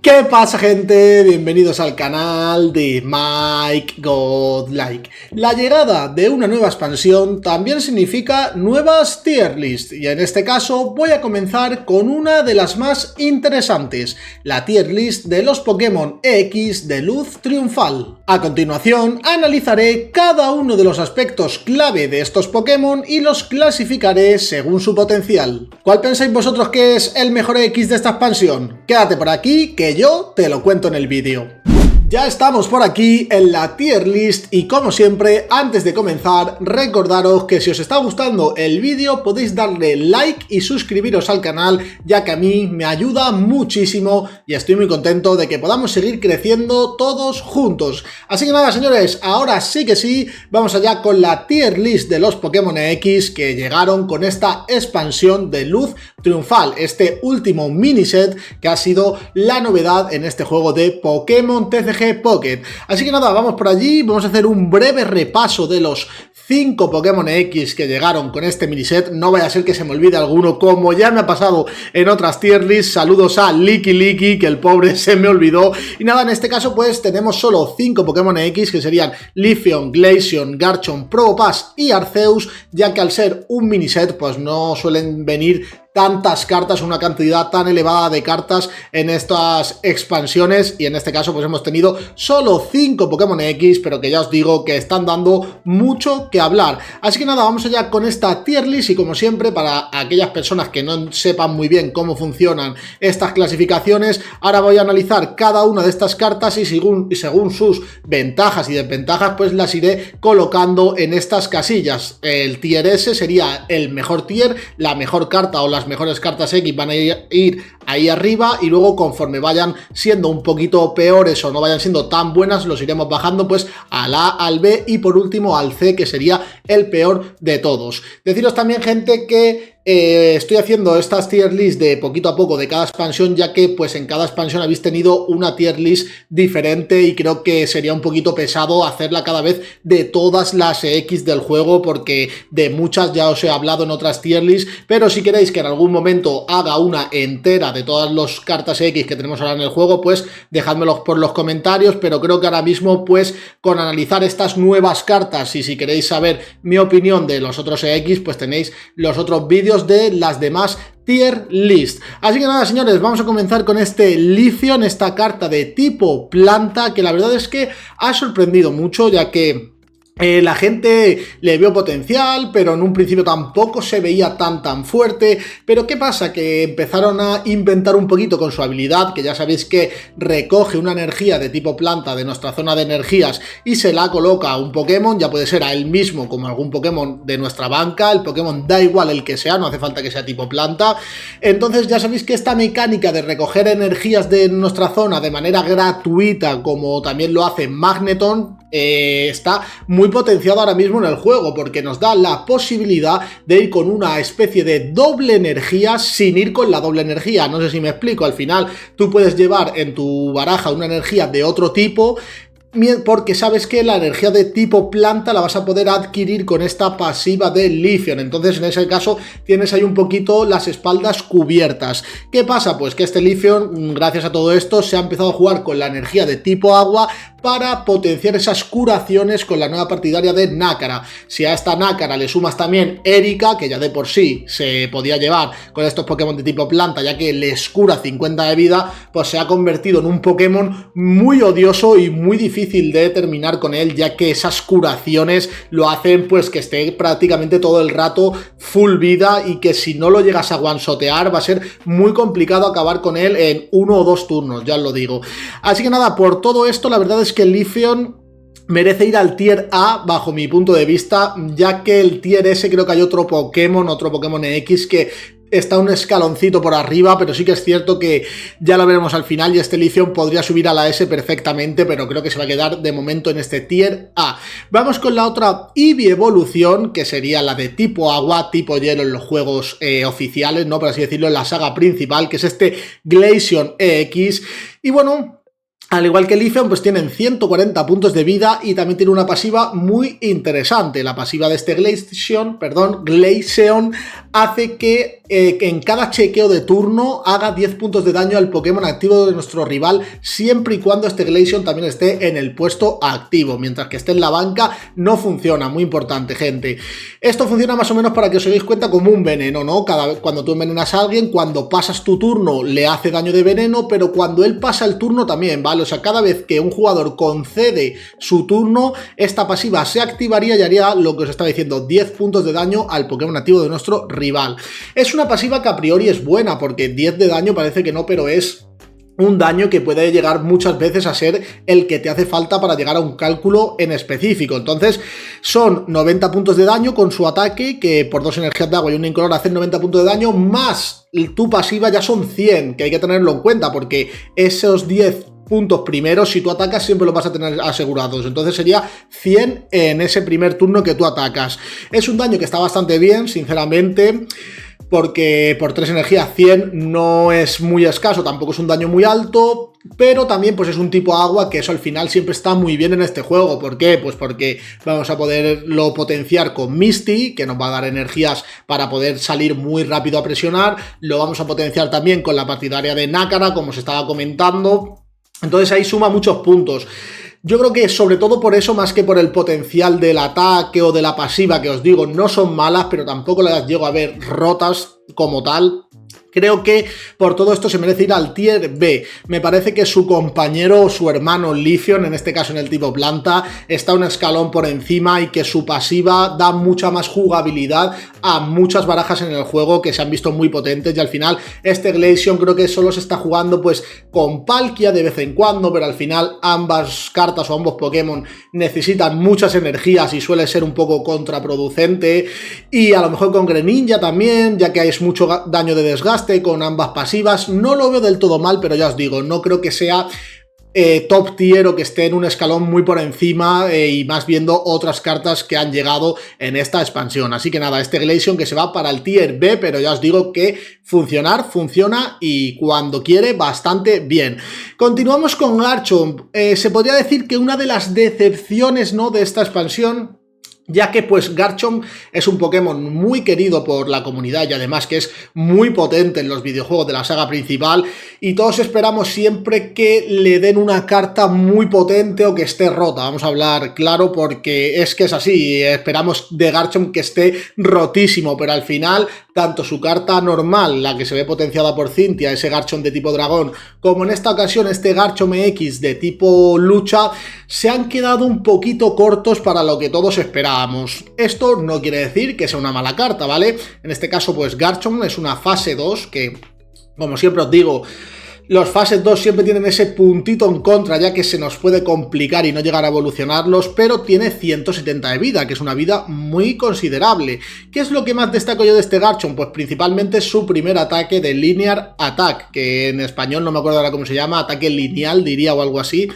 ¿Qué pasa, gente? Bienvenidos al canal de Mike Godlike. La llegada de una nueva expansión también significa nuevas tier list, y en este caso voy a comenzar con una de las más interesantes, la tier list de los Pokémon EX de Luz Triunfal. A continuación analizaré cada uno de los aspectos clave de estos Pokémon y los clasificaré según su potencial. ¿Cuál pensáis vosotros que es el mejor EX de esta expansión? Quédate por aquí que yo te lo cuento en el vídeo. Ya estamos por aquí en la tier list y como siempre, antes de comenzar, recordaros que si os está gustando el vídeo podéis darle like y suscribiros al canal, ya que a mí me ayuda muchísimo y estoy muy contento de que podamos seguir creciendo todos juntos. Así que nada, señores, ahora sí que sí, vamos allá con la tier list de los Pokémon EX que llegaron con esta expansión de Luz Triunfal, este último mini set que ha sido la novedad en este juego de Pokémon TCG Pocket. Así que nada, vamos por allí, vamos a hacer un breve repaso de los 5 Pokémon X que llegaron con este miniset. No vaya a ser que se me olvide alguno, como ya me ha pasado en otras tier lists. Saludos a Licky, que el pobre se me olvidó. Y nada, en este caso pues tenemos solo 5 Pokémon X, que serían Leafeon, Glaceon, Garchomp, Probopass y Arceus, ya que al ser un miniset pues no suelen venir tantas cartas, una cantidad tan elevada de cartas en estas expansiones, y en este caso pues hemos tenido solo 5 Pokémon X, pero que ya os digo que están dando mucho que hablar. Así que nada, vamos allá con esta tier list, y como siempre, para aquellas personas que no sepan muy bien cómo funcionan estas clasificaciones, ahora voy a analizar cada una de estas cartas y según sus ventajas y desventajas pues las iré colocando en estas casillas. El tier S sería el mejor tier, la mejor carta o las mejores cartas X van a ir ahí arriba, y luego conforme vayan siendo un poquito peores o no vayan siendo tan buenas, los iremos bajando pues al A, al B y por último al C, que sería el peor de todos. Deciros también, gente, que estoy haciendo estas tier list de poquito a poco de cada expansión, ya que pues en cada expansión habéis tenido una tier list diferente y creo que sería un poquito pesado hacerla cada vez de todas las EX del juego, porque de muchas ya os he hablado en otras tier list, pero si queréis que en algún momento haga una entera de todas las cartas X que tenemos ahora en el juego, pues dejádmelo por los comentarios, pero creo que ahora mismo pues con analizar estas nuevas cartas, y si queréis saber mi opinión de los otros EX, pues tenéis los otros vídeos de las demás tier list. Así que nada, señores, vamos a comenzar con este Leafeon, esta carta de tipo planta, que la verdad es que ha sorprendido mucho, ya que la gente le vio potencial, pero en un principio tampoco se veía tan fuerte. Pero ¿qué pasa? Que empezaron a inventar un poquito con su habilidad, que ya sabéis que recoge una energía de tipo planta de nuestra zona de energías y se la coloca a un Pokémon, ya puede ser a él mismo como algún Pokémon de nuestra banca. El Pokémon da igual el que sea, no hace falta que sea tipo planta. Entonces ya sabéis que esta mecánica de recoger energías de nuestra zona de manera gratuita, como también lo hace Magneton, está muy potenciado ahora mismo en el juego, porque nos da la posibilidad de ir con una especie de doble energía sin ir con la doble energía. No sé si me explico. Al final tú puedes llevar en tu baraja una energía de otro tipo, porque sabes que la energía de tipo planta la vas a poder adquirir con esta pasiva de Leafeon. Entonces en ese caso tienes ahí un poquito las espaldas cubiertas. ¿Qué pasa? Pues que este Leafeon, gracias a todo esto, se ha empezado a jugar con la energía de tipo agua para potenciar esas curaciones con la nueva partidaria de Nácara. Si a esta Nácara le sumas también Erika, que ya de por sí se podía llevar con estos Pokémon de tipo planta, ya que les cura 50 de vida, pues se ha convertido en un Pokémon muy odioso y muy difícil de terminar con él, ya que esas curaciones lo hacen pues que esté prácticamente todo el rato full vida, y que si no lo llegas a one-shotear va a ser muy complicado acabar con él en 1 o 2 turnos, ya os lo digo. Así que nada, por todo esto la verdad es que Leafeon merece ir al tier A bajo mi punto de vista, ya que el tier S creo que hay otro Pokémon X que está un escaloncito por arriba, pero sí que es cierto que ya lo veremos al final, y este Leafeon podría subir a la S perfectamente, pero creo que se va a quedar de momento en este tier A. Vamos con la otra Eevee evolución, que sería la de tipo agua, tipo hielo en los juegos oficiales, ¿no? Por así decirlo, en la saga principal, que es este Glaceon EX. Y bueno, Al igual que Leafeon, pues tienen 140 puntos de vida y también tiene una pasiva muy interesante. La pasiva de este Glaceon hace que en cada chequeo de turno haga 10 puntos de daño al Pokémon activo de nuestro rival, siempre y cuando este Glaceon también esté en el puesto activo. Mientras que esté en la banca no funciona, muy importante, gente. Esto funciona más o menos, para que os deis cuenta, como un veneno, ¿no? Cada vez cuando tú envenenas a alguien, cuando pasas tu turno le hace daño de veneno, pero cuando él pasa el turno también, ¿vale? O sea, cada vez que un jugador concede su turno, esta pasiva se activaría y haría lo que os estaba diciendo, 10 puntos de daño al Pokémon activo de nuestro rival. Es una pasiva que a priori es buena, porque 10 de daño parece que no, pero es un daño que puede llegar muchas veces a ser el que te hace falta para llegar a un cálculo en específico. Entonces son 90 puntos de daño con su ataque, que por 2 energías de agua y un incolor hacen 90 puntos de daño, más tu pasiva ya son 100, que hay que tenerlo en cuenta, porque esos 10 puntos primeros, si tú atacas, siempre los vas a tener asegurados. Entonces sería 100 en ese primer turno que tú atacas. Es un daño que está bastante bien, sinceramente, porque por 3 energías 100 no es muy escaso, tampoco es un daño muy alto, pero también pues es un tipo agua, que eso al final siempre está muy bien en este juego. ¿Por qué? Pues porque vamos a poderlo potenciar con Misty, que nos va a dar energías para poder salir muy rápido a presionar. Lo vamos a potenciar también con la partidaria de Nácara, como se estaba comentando. Entonces ahí suma muchos puntos. Yo creo que sobre todo por eso, más que por el potencial del ataque o de la pasiva, que os digo, no son malas, pero tampoco las llego a ver rotas como tal. Creo que por todo esto se merece ir al tier B. Me parece que su compañero o su hermano Leafeon, en este caso en el tipo planta, está un escalón por encima, y que su pasiva da mucha más jugabilidad a muchas barajas en el juego que se han visto muy potentes. Y al final este Glaceon creo que solo se está jugando pues con Palkia de vez en cuando, pero al final ambas cartas o ambos Pokémon necesitan muchas energías y suele ser un poco contraproducente. Y a lo mejor con Greninja también, ya que es mucho daño de desgaste con ambas pasivas. No lo veo del todo mal, pero ya os digo, no creo que sea top tier o que esté en un escalón muy por encima, y más viendo otras cartas que han llegado en esta expansión. Así que nada, este Glaceon que se va para el tier B, pero ya os digo que funciona, y cuando quiere bastante bien. Continuamos con Garchomp. Se podría decir que una de las decepciones, ¿no?, de esta expansión, ya que pues Garchomp es un Pokémon muy querido por la comunidad y además que es muy potente en los videojuegos de la saga principal, y todos esperamos siempre que le den una carta muy potente o que esté rota. Vamos a hablar claro, porque es que es así, esperamos de Garchomp que esté rotísimo, pero al final tanto su carta normal, la que se ve potenciada por Cynthia, ese Garchomp de tipo dragón, como en esta ocasión este Garchomp X de tipo lucha, se han quedado un poquito cortos para lo que todos esperábamos. Esto no quiere decir que sea una mala carta, ¿vale? En este caso pues Garchomp es una fase 2 que, como siempre os digo, los fases 2 siempre tienen ese puntito en contra, ya que se nos puede complicar y no llegar a evolucionarlos, pero tiene 170 de vida, que es una vida muy considerable. ¿Qué es lo que más destaco yo de este Garchomp? Pues principalmente su primer ataque de Linear Attack, que en español no me acuerdo ahora cómo se llama, ataque lineal diría o algo así,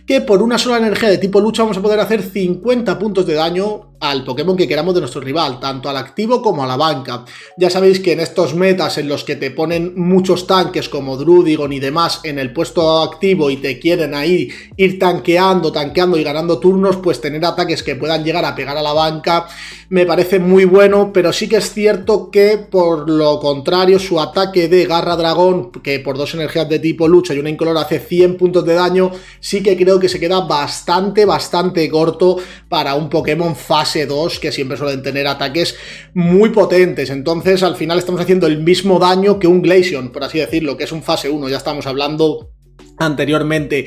que por una sola energía de tipo lucha vamos a poder hacer 50 puntos de daño al Pokémon que queramos de nuestro rival, tanto al activo como a la banca. Ya sabéis que en estos metas en los que te ponen muchos tanques como Druddigon y demás en el puesto activo y te quieren ahí ir tanqueando y ganando turnos, pues tener ataques que puedan llegar a pegar a la banca me parece muy bueno, pero sí que es cierto que por lo contrario su ataque de Garra Dragón, que por 2 energías de tipo lucha y una incolor hace 100 puntos de daño, sí que creo que se queda bastante corto para un Pokémon fase 2, que siempre suelen tener ataques muy potentes. Entonces al final estamos haciendo el mismo daño que un Glaceon, por así decirlo, que es un fase 1, ya estamos hablando anteriormente.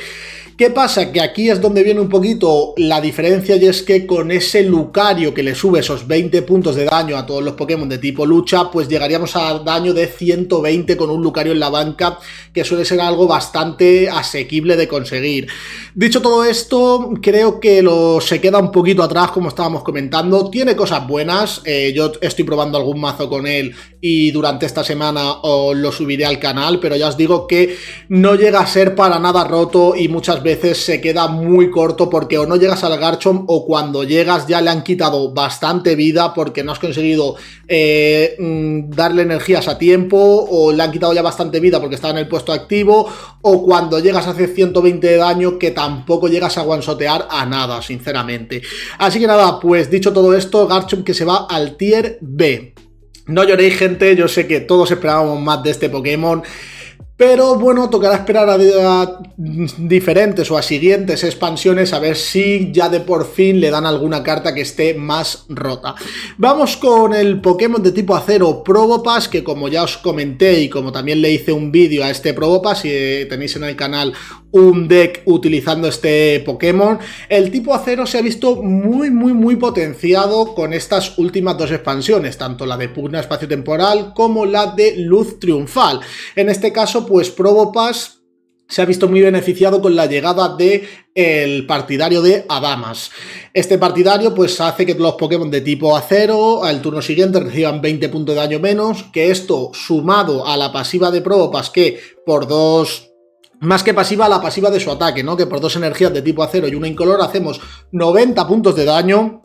¿Qué pasa? Que aquí es donde viene un poquito la diferencia, y es que con ese Lucario que le sube esos 20 puntos de daño a todos los Pokémon de tipo lucha, pues llegaríamos a daño de 120 con un Lucario en la banca, que suele ser algo bastante asequible de conseguir. Dicho todo esto, creo que se queda un poquito atrás, como estábamos comentando. Tiene cosas buenas, yo estoy probando algún mazo con él y durante esta semana os lo subiré al canal, pero ya os digo que no llega a ser para nada roto, y muchas veces se queda muy corto porque o no llegas al Garchomp o cuando llegas ya le han quitado bastante vida porque no has conseguido darle energías a tiempo, o le han quitado ya bastante vida porque estaba en el puesto activo, o cuando llegas hace 120 de daño que tampoco llegas a one-shotear a nada, sinceramente. Así que nada, pues dicho todo esto, Garchomp que se va al tier B. No lloréis, gente, yo sé que todos esperábamos más de este Pokémon, pero bueno, tocará esperar a diferentes o a siguientes expansiones a ver si ya de por fin le dan alguna carta que esté más rota. Vamos con el Pokémon de tipo acero Probopass, que como ya os comenté y como también le hice un vídeo a este Probopass, si tenéis en el canal un deck utilizando este Pokémon, el tipo acero se ha visto muy potenciado con estas últimas dos expansiones, tanto la de Pugna Espacio-Temporal como la de Luz Triunfal. En este caso, pues Probopass se ha visto muy beneficiado con la llegada de el partidario de Adamas. Este partidario pues hace que los Pokémon de tipo acero al turno siguiente reciban 20 puntos de daño menos, que esto sumado a la pasiva de Probopass, que por dos... Más que pasiva, la pasiva de su ataque, ¿no? Que por dos energías de tipo acero y una incolor hacemos 90 puntos de daño.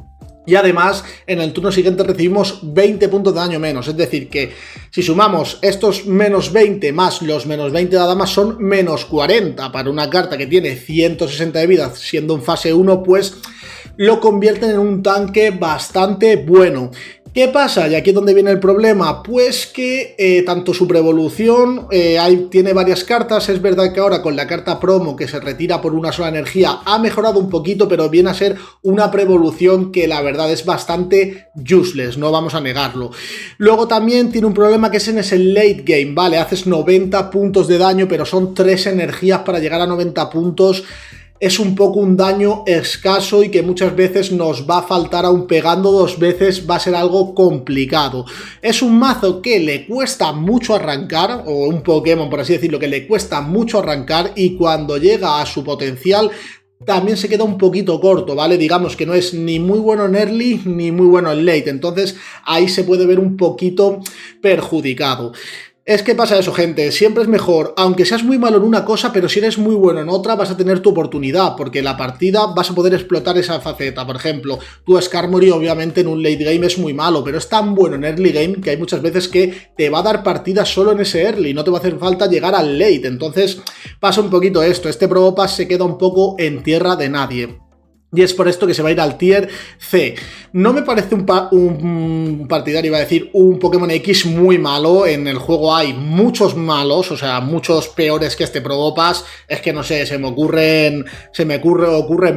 Y además, en el turno siguiente recibimos 20 puntos de daño menos. Es decir, que si sumamos estos menos 20 más los menos 20 de Adamas, son menos 40. Para una carta que tiene 160 de vida, siendo en fase 1, pues lo convierten en un tanque bastante bueno. ¿Qué pasa? Y aquí es donde viene el problema, pues que tanto su pre-evolución tiene varias cartas. Es verdad que ahora con la carta promo que se retira por una sola energía ha mejorado un poquito, pero viene a ser una pre-evolución que la verdad es bastante useless, no vamos a negarlo. Luego también tiene un problema que es en ese late game, vale, haces 90 puntos de daño, pero son 3 energías para llegar a 90 puntos. Es un poco un daño escaso y que muchas veces nos va a faltar, aún pegando 2 veces va a ser algo complicado. Es un mazo que le cuesta mucho arrancar, o un Pokémon por así decirlo, que le cuesta mucho arrancar, y cuando llega a su potencial también se queda un poquito corto, ¿vale? Digamos que no es ni muy bueno en early ni muy bueno en late, entonces ahí se puede ver un poquito perjudicado. Es que pasa eso, gente, siempre es mejor, aunque seas muy malo en una cosa, pero si eres muy bueno en otra vas a tener tu oportunidad, porque en la partida vas a poder explotar esa faceta. Por ejemplo, tu Skarmory obviamente en un late game es muy malo, pero es tan bueno en early game que hay muchas veces que te va a dar partidas solo en ese early, no te va a hacer falta llegar al late. Entonces pasa un poquito esto, este Probopass se queda un poco en tierra de nadie. Y es por esto que se va a ir al tier C. No me parece un partidario, iba a decir, un Pokémon X muy malo. En el juego hay muchos malos, o sea, muchos peores que este Probopass. Es que no sé, ocurren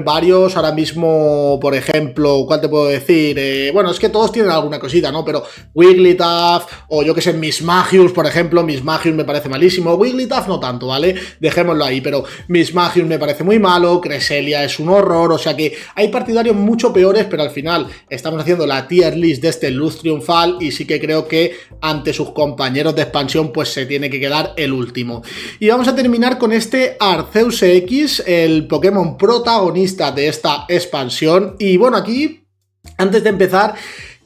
varios. Ahora mismo, por ejemplo, ¿cuál te puedo decir? Bueno, es que todos tienen alguna cosita, ¿no? Pero Wigglytuff, o yo que sé, Mismagius, por ejemplo. Mismagius me parece malísimo. Wigglytuff no tanto, ¿vale? Dejémoslo ahí, pero Mismagius me parece muy malo. Cresselia es un horror, o sea que hay partidarios mucho peores, pero al final estamos haciendo la tier list de este Luz Triunfal y sí que creo que ante sus compañeros de expansión pues se tiene que quedar el último. Y vamos a terminar con este Arceus X, el Pokémon protagonista de esta expansión. Y bueno, aquí, antes de empezar,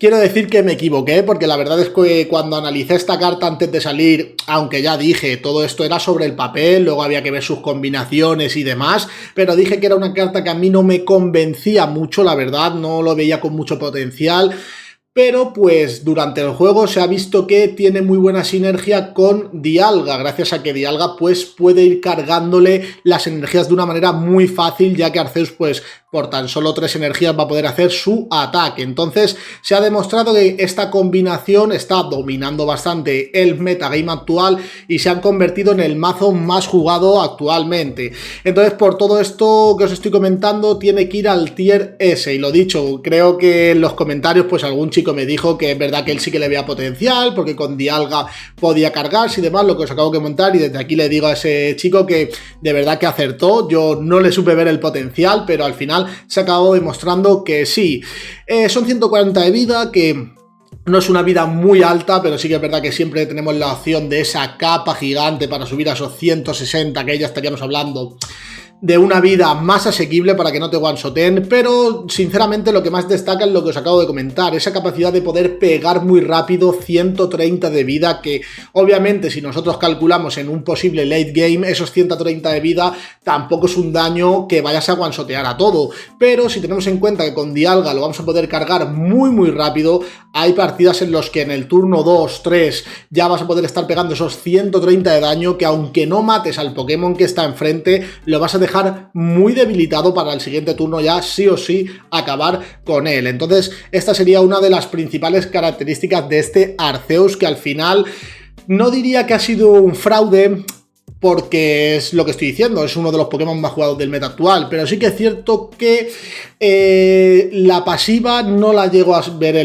quiero decir que me equivoqué, porque la verdad es que cuando analicé esta carta antes de salir, aunque ya dije, todo esto era sobre el papel, luego había que ver sus combinaciones y demás, pero dije que era una carta que a mí no me convencía mucho, la verdad, no lo veía con mucho potencial. Pero pues durante el juego se ha visto que tiene muy buena sinergia con Dialga, gracias a que Dialga pues puede ir cargándole las energías de una manera muy fácil, ya que Arceus pues por tan solo 3 energías va a poder hacer su ataque. Entonces se ha demostrado que esta combinación está dominando bastante el metagame actual y se han convertido en el mazo más jugado actualmente. Entonces por todo esto que os estoy comentando tiene que ir al tier S, y lo dicho, creo que en los comentarios pues algún chico me dijo que es verdad que él sí que le veía potencial, porque con Dialga podía cargarse y demás, lo que os acabo de comentar, y desde aquí le digo a ese chico que de verdad que acertó. Yo no le supe ver el potencial, pero al final se acabó demostrando que sí. Son 140 de vida, que no es una vida muy alta, pero sí que es verdad que siempre tenemos la opción de esa capa gigante para subir a esos 160, que ya estaríamos hablando de una vida más asequible para que no te one-shoten, pero sinceramente lo que más destaca es lo que os acabo de comentar, esa capacidad de poder pegar muy rápido 130 de vida, que obviamente si nosotros calculamos en un posible late game, esos 130 de vida tampoco es un daño que vayas a one-shotear a todo, pero si tenemos en cuenta que con Dialga lo vamos a poder cargar muy rápido, hay partidas en los que en el turno 2, 3 ya vas a poder estar pegando esos 130 de daño que aunque no mates al Pokémon que está enfrente, lo vas a dejar muy debilitado para el siguiente turno ya sí o sí acabar con él. Entonces esta sería una de las principales características de este Arceus, que al final no diría que ha sido un fraude, porque es lo que estoy diciendo, es uno de los Pokémon más jugados del meta actual, pero sí que es cierto que la pasiva no la llego a ver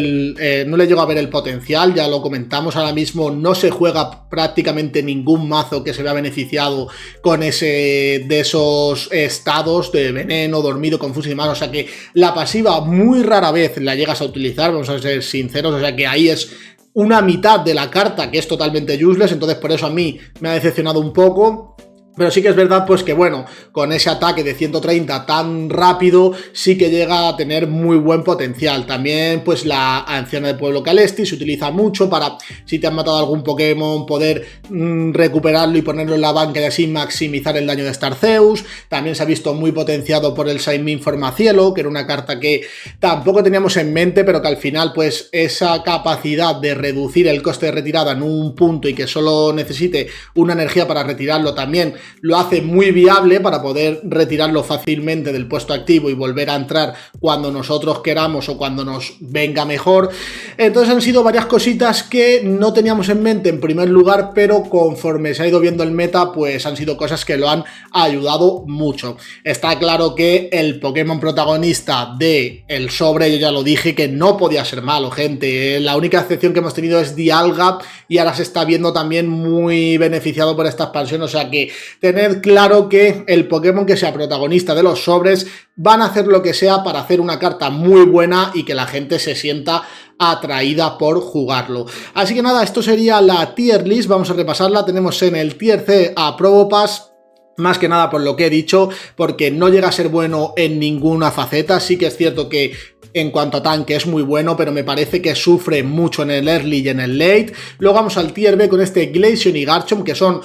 no le llego a ver el potencial, ya lo comentamos, ahora mismo no se juega prácticamente ningún mazo que se vea beneficiado con de esos estados de veneno, dormido, confuso y demás, o sea que la pasiva muy rara vez la llegas a utilizar, vamos a ser sinceros, o sea que ahí es una mitad de la carta que es totalmente useless, entonces por eso a mí me ha decepcionado un poco. Pero sí que es verdad pues que bueno, con ese ataque de 130 tan rápido sí que llega a tener muy buen potencial. También pues la anciana del pueblo Calesti se utiliza mucho para, si te han matado algún Pokémon, poder recuperarlo y ponerlo en la banca y así maximizar el daño de Starceus. También se ha visto muy potenciado por el Shaymin Formacielo, que era una carta que tampoco teníamos en mente, pero que al final pues esa capacidad de reducir el coste de retirada en un punto y que solo necesite una energía para retirarlo también lo hace muy viable para poder retirarlo fácilmente del puesto activo y volver a entrar cuando nosotros queramos o cuando nos venga mejor. Entonces han sido varias cositas que no teníamos en mente en primer lugar, pero conforme se ha ido viendo el meta, pues han sido cosas que lo han ayudado mucho. Está claro que el Pokémon protagonista de el sobre, yo ya lo dije, que no podía ser malo, gente. La única excepción que hemos tenido es Dialga y ahora se está viendo también muy beneficiado por esta expansión, o sea que tened claro que el Pokémon que sea protagonista de los sobres van a hacer lo que sea para hacer una carta muy buena y que la gente se sienta atraída por jugarlo. Así que nada, esto sería la tier list, vamos a repasarla. Tenemos en el tier C a Probopass, más que nada por lo que he dicho, porque no llega a ser bueno en ninguna faceta. Sí que es cierto que en cuanto a tanque es muy bueno, pero me parece que sufre mucho en el early y en el late. Luego vamos al tier B con este Glaceon y Garchomp, que son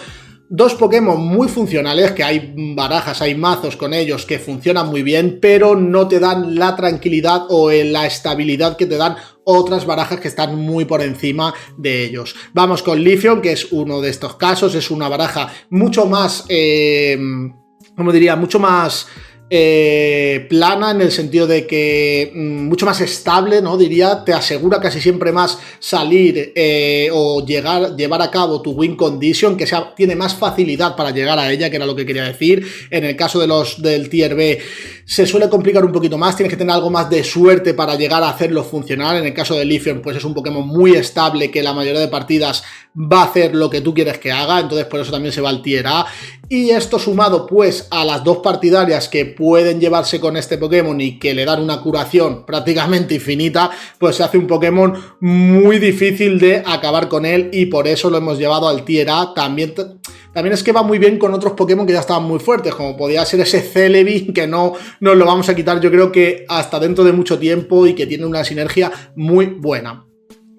dos Pokémon muy funcionales, que hay barajas, hay mazos con ellos que funcionan muy bien, pero no te dan la tranquilidad o la estabilidad que te dan otras barajas que están muy por encima de ellos. Vamos con Leafeon, que es uno de estos casos, es una baraja mucho más, ¿cómo diría? Mucho más plana, en el sentido de que mucho más estable, ¿no? Diría, te asegura casi siempre más salir o llevar a cabo tu win condition, que tiene más facilidad para llegar a ella, que era lo que quería decir. En el caso de del tier B se suele complicar un poquito más, tienes que tener algo más de suerte para llegar a hacerlo funcionar. En el caso de Leafeon, pues es un Pokémon muy estable que la mayoría de partidas va a hacer lo que tú quieres que haga, entonces por eso también se va al tier A. Y esto sumado pues a las dos partidarias que pueden llevarse con este Pokémon y que le dan una curación prácticamente infinita, pues se hace un Pokémon muy difícil de acabar con él y por eso lo hemos llevado al tier A. También es que va muy bien con otros Pokémon que ya estaban muy fuertes, como podía ser ese Celebi, que no nos lo vamos a quitar yo creo que hasta dentro de mucho tiempo y que tiene una sinergia muy buena.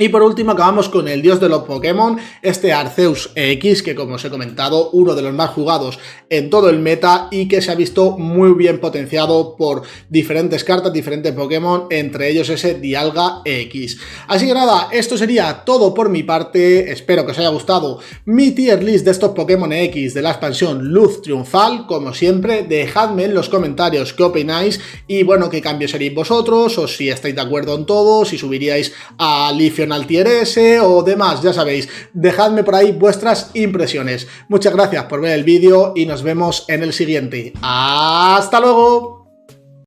Y por último acabamos con el dios de los Pokémon, este Arceus EX, que como os he comentado, uno de los más jugados en todo el meta y que se ha visto muy bien potenciado por diferentes cartas, diferentes Pokémon, entre ellos ese Dialga EX. Así que nada, esto sería todo por mi parte, espero que os haya gustado mi tier list de estos Pokémon EX de la expansión Luz Triunfal. Como siempre, dejadme en los comentarios qué opináis y bueno, qué cambios haréis vosotros, o si estáis de acuerdo en todo, si subiríais a Leafeon al tier S o demás, ya sabéis, dejadme por ahí vuestras impresiones. Muchas gracias por ver el vídeo y nos vemos en el siguiente. ¡Hasta luego!